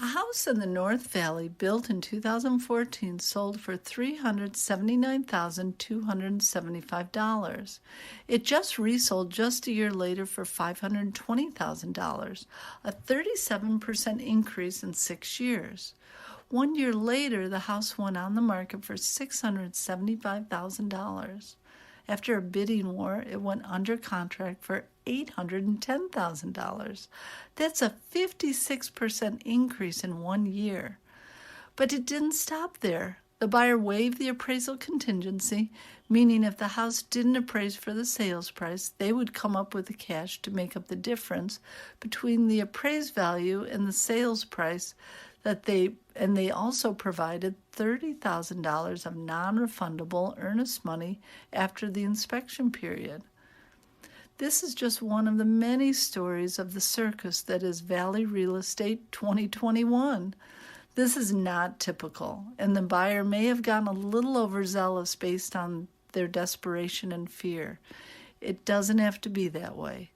A house in the North Valley built in 2014 sold for $379,275. It just resold just a year later for $520,000, a 37% increase in 6 years. 1 year later, the house went on the market for $675,000. After a bidding war, it went under contract for $810,000. That's a 56% increase in 1 year. But it didn't stop there. The buyer waived the appraisal contingency, meaning if the house didn't appraise for the sales price, they would come up with the cash to make up the difference between the appraised value and the sales price and they also provided $30,000 of non-refundable earnest money after the inspection period. This is just one of the many stories of the circus that is Valley Real Estate 2021. This is not typical, and the buyer may have gotten a little overzealous based on their desperation and fear. It doesn't have to be that way.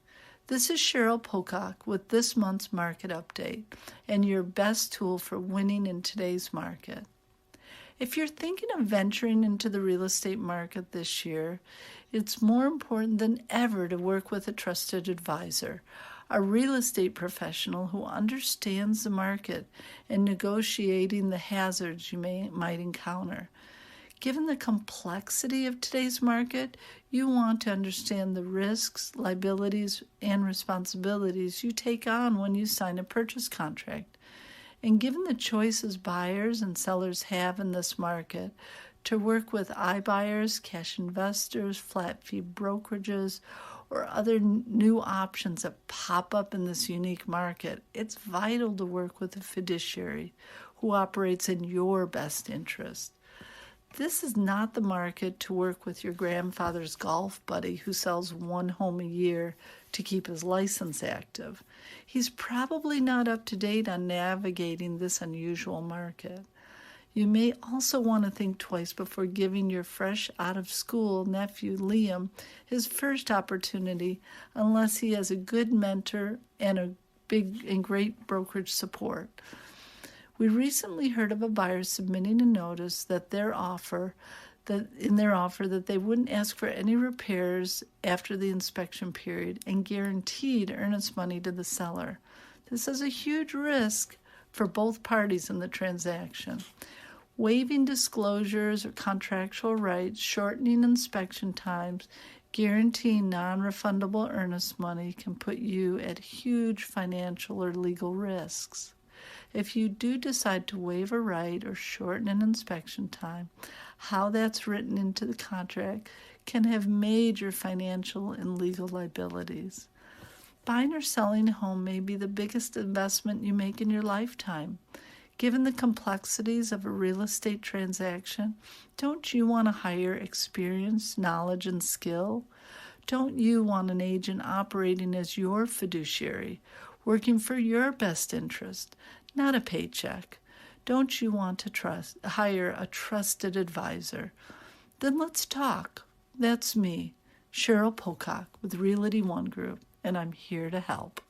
This is Cheryl Pocock with this month's market update and your best tool for winning in today's market. If you're thinking of venturing into the real estate market this year, it's more important than ever to work with a trusted advisor, a real estate professional who understands the market and negotiating the hazards you might encounter. Given the complexity of today's market, you want to understand the risks, liabilities, and responsibilities you take on when you sign a purchase contract. And given the choices buyers and sellers have in this market to work with iBuyers, cash investors, flat fee brokerages, or other new options that pop up in this unique market, it's vital to work with a fiduciary who operates in your best interest. This is not the market to work with your grandfather's golf buddy who sells one home a year to keep his license active. He's probably not up to date on navigating this unusual market. You may also want to think twice before giving your fresh out-of-school nephew Liam his first opportunity unless he has a good mentor and a big and great brokerage support. We recently heard of a buyer submitting a notice that in their offer that they wouldn't ask for any repairs after the inspection period and guaranteed earnest money to the seller. This is a huge risk for both parties in the transaction. Waiving disclosures or contractual rights, shortening inspection times, guaranteeing non-refundable earnest money can put you at huge financial or legal risks. If you do decide to waive a right or shorten an inspection time, how that's written into the contract can have major financial and legal liabilities. Buying or selling a home may be the biggest investment you make in your lifetime. Given the complexities of a real estate transaction, don't you want to hire experience, knowledge, and skill? Don't you want an agent operating as your fiduciary, working for your best interest, not a paycheck? Don't you want to hire a trusted advisor? Then let's talk. That's me, Cheryl Pocock with Realty One Group, and I'm here to help.